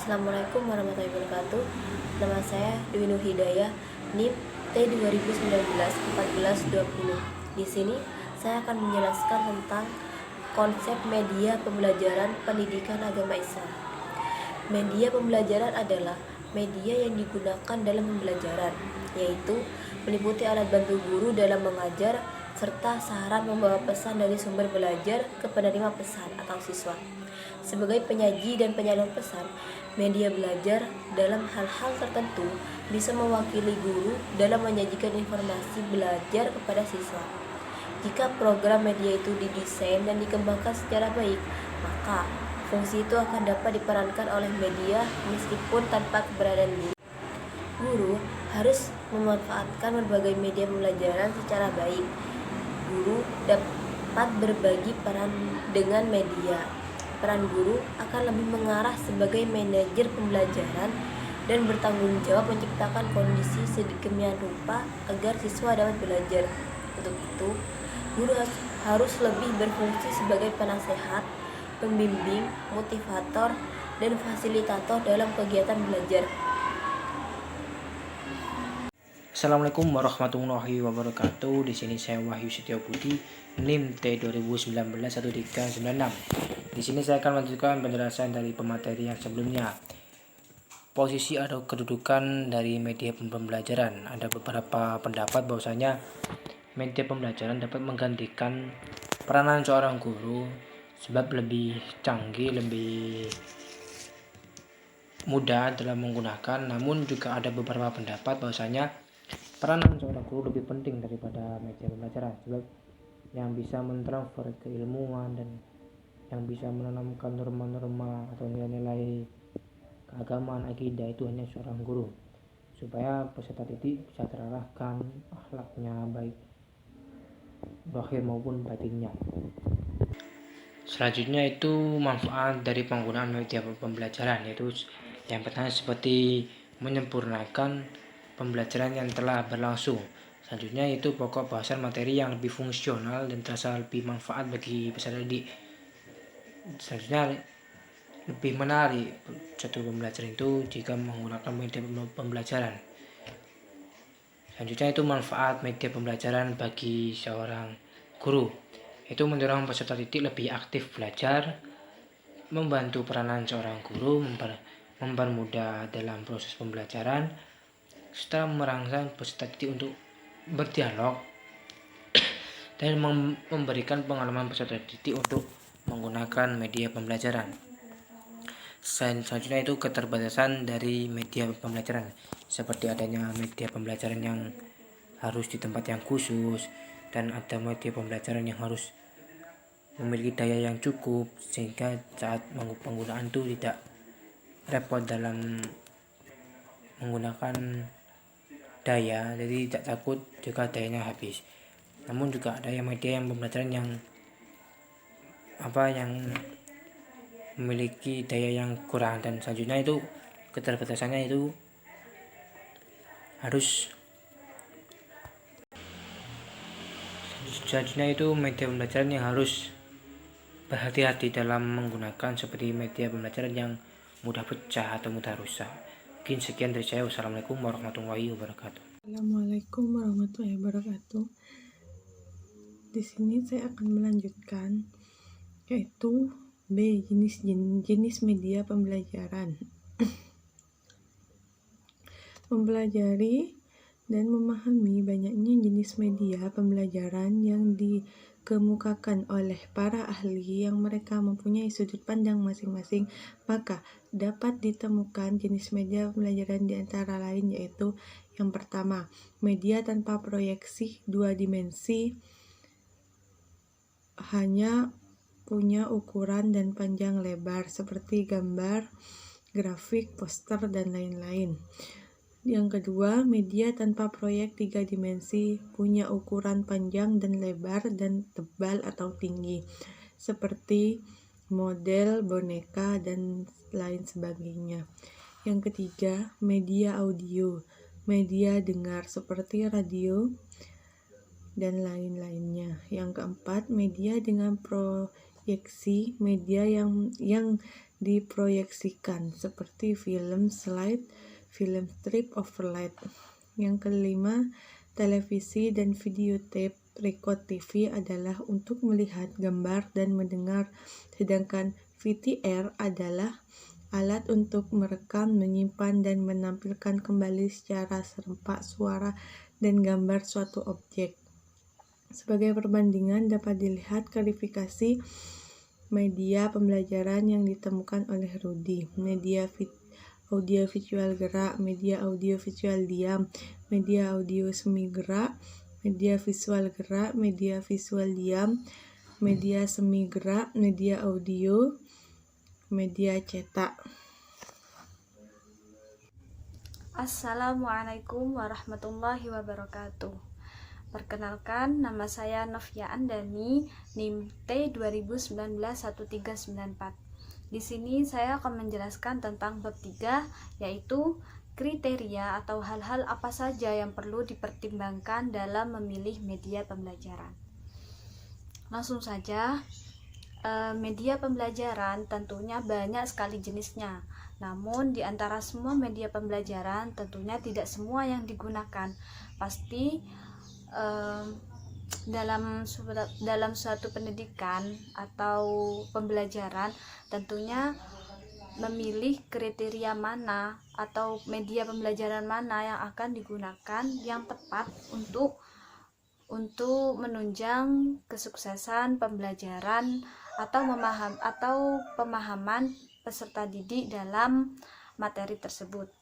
Assalamualaikum warahmatullahi wabarakatuh. Nama saya Dwi Nur Hidayah, NIM T2019-1420. Di sini saya akan menjelaskan tentang konsep media pembelajaran pendidikan agama Islam. Media pembelajaran adalah media yang digunakan dalam pembelajaran, yaitu meliputi alat bantu guru dalam mengajar serta saran membawa pesan dari sumber belajar ke penerima pesan atau siswa. Sebagai penyaji dan penyalur pesan, media belajar dalam hal-hal tertentu bisa mewakili guru dalam menyajikan informasi belajar kepada siswa. Jika program media itu didesain dan dikembangkan secara baik, maka fungsi itu akan dapat diperankan oleh media meskipun tanpa keberadaan guru. Guru harus memanfaatkan berbagai media pembelajaran secara baik. Guru dapat berbagi peran dengan media. Peran guru akan lebih mengarah sebagai manajer pembelajaran dan bertanggung jawab menciptakan kondisi sedemikian rupa agar siswa dapat belajar. Untuk itu, guru harus lebih berfungsi sebagai penasehat, pembimbing, motivator, dan fasilitator dalam kegiatan belajar. Assalamualaikum warahmatullahi wabarakatuh. Di sini saya Wahyu Setiabudi, NIM T2019-1396. Di sini saya akan melanjutkan penjelasan dari pemateri yang sebelumnya. Posisi atau kedudukan dari media pembelajaran. Ada beberapa pendapat bahwasanya media pembelajaran dapat menggantikan peranan seorang guru sebab lebih canggih, lebih mudah dalam menggunakan. Namun juga ada beberapa pendapat bahwasanya peranan seorang guru lebih penting daripada media pembelajaran sebab yang bisa mentransfer keilmuan dan yang bisa menanamkan norma-norma atau nilai-nilai keagamaan akidah itu hanya seorang guru, supaya peserta didik bisa terarahkan akhlaknya baik zahir maupun batinnya. Selanjutnya itu manfaat dari penggunaan media pembelajaran, yaitu yang pertama seperti menyempurnakan pembelajaran yang telah berlangsung. Selanjutnya itu pokok bahasan materi yang lebih fungsional dan terasa lebih manfaat bagi peserta didik. Selanjutnya lebih menarik satu pembelajaran itu jika menggunakan media pembelajaran. Selanjutnya itu manfaat media pembelajaran bagi seorang guru, itu mendorong peserta didik lebih aktif belajar, membantu peranan seorang guru, mempermudah dalam proses pembelajaran, serta merangsang peserta didik untuk berdialog dan memberikan pengalaman peserta didik untuk menggunakan media pembelajaran. Selanjutnya itu keterbatasan dari media pembelajaran, seperti adanya media pembelajaran yang harus di tempat yang khusus dan ada media pembelajaran yang harus memiliki daya yang cukup sehingga saat penggunaan itu tidak repot dalam menggunakan daya, jadi tidak takut jika dayanya habis. Namun juga ada yang media yang pembelajaran yang memiliki daya yang kurang, dan selanjutnya itu keterbatasannya itu harus selanjutnya itu media pembelajaran yang harus berhati-hati dalam menggunakan, seperti media pembelajaran yang mudah pecah atau mudah rusak. Mungkin sekian dari saya. Wassalamualaikum warahmatullahi wabarakatuh. Assalamualaikum warahmatullahi wabarakatuh. Di sini saya akan melanjutkan yaitu B, jenis media pembelajaran. Mempelajari dan memahami banyaknya jenis media pembelajaran yang dikemukakan oleh para ahli yang mereka mempunyai sudut pandang masing-masing, maka dapat ditemukan jenis media pembelajaran di antara lain yaitu yang pertama, media tanpa proyeksi 2 dimensi, hanya punya ukuran dan panjang lebar seperti gambar, grafik, poster, dan lain-lain. Yang kedua, media tanpa proyek 3 dimensi, punya ukuran panjang dan lebar dan tebal atau tinggi seperti model, boneka, dan lain sebagainya. Yang ketiga, media audio, media dengar seperti radio dan lain-lainnya. Yang keempat, media dengan proyeksi, media yang diproyeksikan seperti film slide, film strip overlaid. Yang kelima, televisi dan videotape record TV adalah untuk melihat gambar dan mendengar, sedangkan VTR adalah alat untuk merekam, menyimpan, dan menampilkan kembali secara serempak suara dan gambar suatu objek. Sebagai perbandingan dapat dilihat klasifikasi media pembelajaran yang ditemukan oleh Rudi. Media audio visual gerak, media audio visual diam, media audio semi gerak, media visual gerak, media visual diam, media semi gerak, media audio, media cetak. Assalamualaikum warahmatullahi wabarakatuh. Perkenalkan, nama saya Novia Andani, NIM T20191394. Di sini saya akan menjelaskan tentang bab 3, yaitu kriteria atau hal-hal apa saja yang perlu dipertimbangkan dalam memilih media pembelajaran. Langsung saja, media pembelajaran tentunya banyak sekali jenisnya. Namun di antara semua media pembelajaran tentunya tidak semua yang digunakan. Pasti dalam suatu pendidikan atau pembelajaran tentunya memilih kriteria mana atau media pembelajaran mana yang akan digunakan yang tepat untuk menunjang kesuksesan pembelajaran atau pemahaman peserta didik dalam materi tersebut.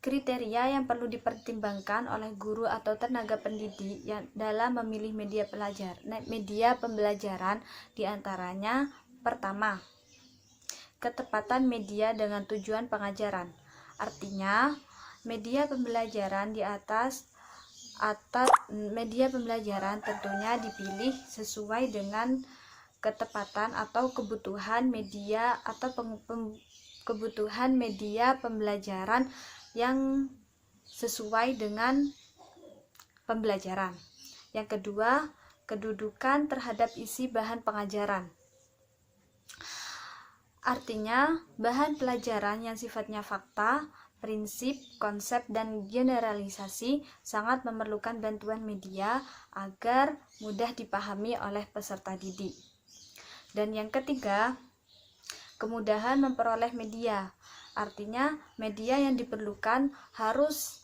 Kriteria yang perlu dipertimbangkan oleh guru atau tenaga pendidik yang dalam memilih media pembelajaran diantaranya: pertama, ketepatan media dengan tujuan pengajaran. Artinya, media pembelajaran media pembelajaran tentunya dipilih sesuai dengan ketepatan atau kebutuhan media kebutuhan media pembelajaran yang sesuai dengan pembelajaran. Yang kedua, kedudukan terhadap isi bahan pengajaran. Artinya, bahan pelajaran yang sifatnya fakta, prinsip, konsep, dan generalisasi sangat memerlukan bantuan media agar mudah dipahami oleh peserta didik. Dan yang ketiga, kemudahan memperoleh media. Artinya, media yang diperlukan harus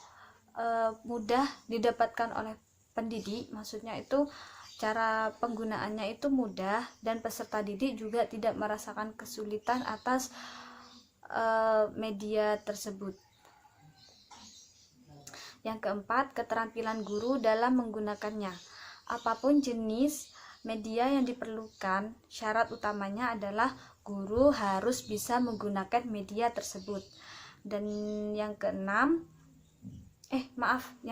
mudah didapatkan oleh pendidik, maksudnya itu cara penggunaannya itu mudah dan peserta didik juga tidak merasakan kesulitan atas media tersebut. Yang keempat, keterampilan guru dalam menggunakannya. Apapun jenis media yang diperlukan, syarat utamanya adalah guru harus bisa menggunakan media tersebut. Dan yang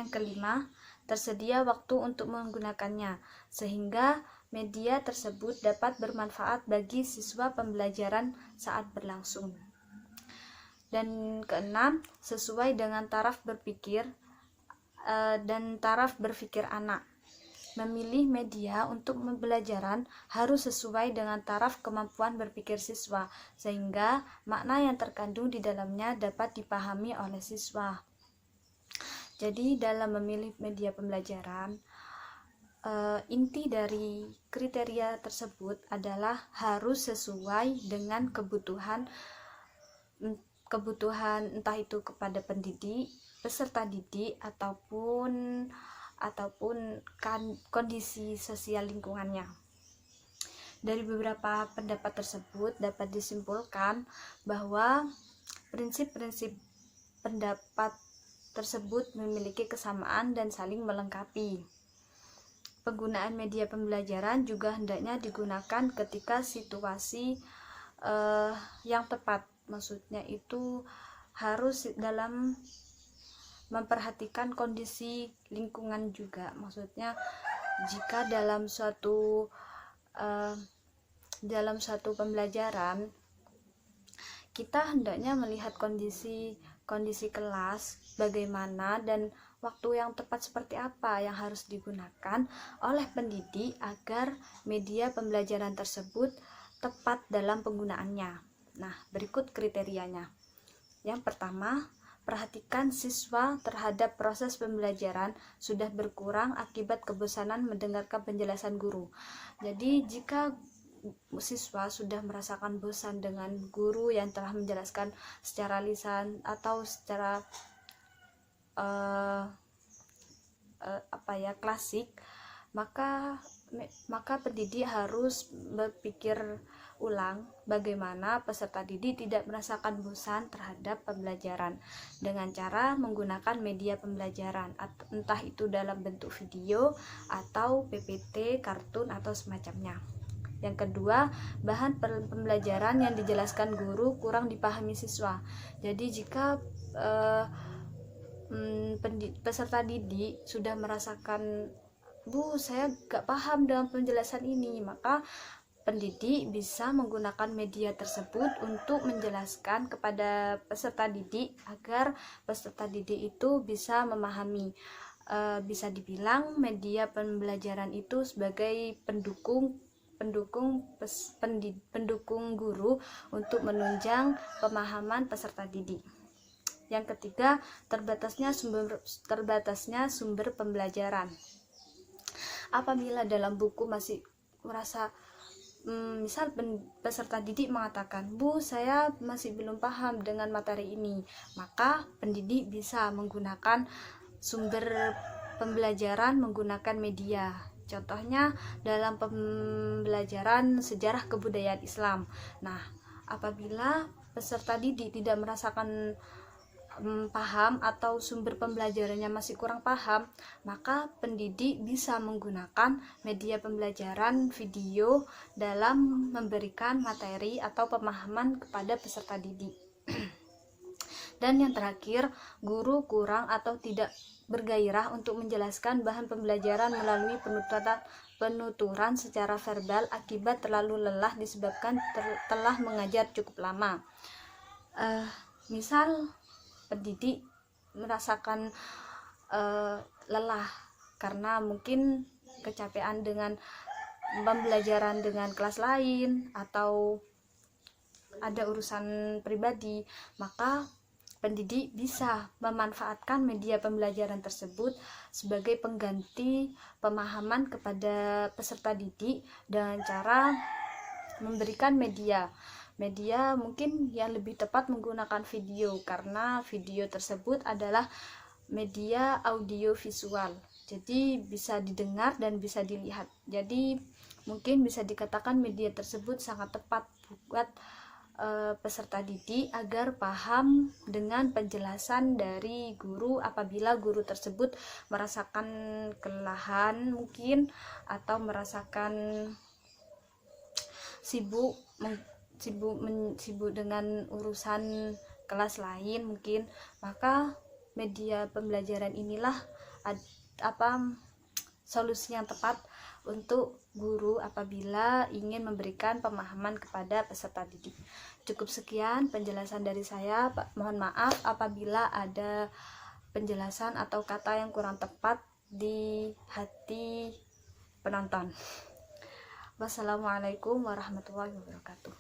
kelima, tersedia waktu untuk menggunakannya, sehingga media tersebut dapat bermanfaat bagi siswa pembelajaran saat berlangsung. Dan keenam, sesuai dengan taraf berpikir dan taraf berpikir anak. Memilih media untuk pembelajaran harus sesuai dengan taraf kemampuan berpikir siswa, sehingga makna yang terkandung di dalamnya dapat dipahami oleh siswa. Jadi dalam memilih media pembelajaran, inti dari kriteria tersebut adalah harus sesuai dengan kebutuhan entah itu kepada pendidik, peserta didik, ataupun kondisi sosial lingkungannya. Dari beberapa pendapat tersebut dapat disimpulkan bahwa prinsip-prinsip pendapat tersebut memiliki kesamaan dan saling melengkapi. Penggunaan media pembelajaran juga hendaknya digunakan ketika situasi yang tepat. Maksudnya itu harus dalam memperhatikan kondisi lingkungan juga. Maksudnya jika dalam suatu pembelajaran kita hendaknya melihat kondisi kelas bagaimana dan waktu yang tepat seperti apa yang harus digunakan oleh pendidik agar media pembelajaran tersebut tepat dalam penggunaannya. Nah, berikut kriterianya. Yang pertama, perhatikan siswa terhadap proses pembelajaran sudah berkurang akibat kebosanan mendengarkan penjelasan guru. Jadi, jika siswa sudah merasakan bosan dengan guru yang telah menjelaskan secara lisan atau secara klasik, maka pendidik harus berpikir ulang bagaimana peserta didik tidak merasakan bosan terhadap pembelajaran dengan cara menggunakan media pembelajaran, entah itu dalam bentuk video atau PPT, kartun atau semacamnya. Yang kedua, bahan pembelajaran yang dijelaskan guru kurang dipahami siswa. Jadi jika peserta didik sudah merasakan, Bu, saya gak paham dengan penjelasan ini, maka pendidik bisa menggunakan media tersebut untuk menjelaskan kepada peserta didik agar peserta didik itu bisa memahami. Bisa dibilang media pembelajaran itu sebagai pendukung guru untuk menunjang pemahaman peserta didik. Yang ketiga, terbatasnya sumber pembelajaran. Apabila dalam buku masih merasa misal peserta didik mengatakan, Bu, saya masih belum paham dengan materi ini, maka pendidik bisa menggunakan sumber pembelajaran menggunakan media. Contohnya dalam pembelajaran sejarah kebudayaan Islam. Nah, apabila peserta didik tidak merasakan paham atau sumber pembelajarannya masih kurang paham, maka pendidik bisa menggunakan media pembelajaran video dalam memberikan materi atau pemahaman kepada peserta didik. Dan yang terakhir, guru kurang atau tidak bergairah untuk menjelaskan bahan pembelajaran melalui penuturan secara verbal akibat terlalu lelah disebabkan telah mengajar cukup lama. Misal pendidik merasakan lelah karena mungkin kecapean dengan pembelajaran dengan kelas lain atau ada urusan pribadi, maka pendidik bisa memanfaatkan media pembelajaran tersebut sebagai pengganti pemahaman kepada peserta didik dengan cara memberikan media mungkin yang lebih tepat menggunakan video, karena video tersebut adalah media audio visual, jadi bisa didengar dan bisa dilihat. Jadi mungkin bisa dikatakan media tersebut sangat tepat buat peserta didik agar paham dengan penjelasan dari guru apabila guru tersebut merasakan kelelahan mungkin atau merasakan sibuk dengan urusan kelas lain mungkin, maka media pembelajaran inilah solusi yang tepat untuk guru apabila ingin memberikan pemahaman kepada peserta didik. Cukup sekian penjelasan dari saya, Pak. Mohon maaf apabila ada penjelasan atau kata yang kurang tepat di hati penonton. Wassalamualaikum warahmatullahi wabarakatuh.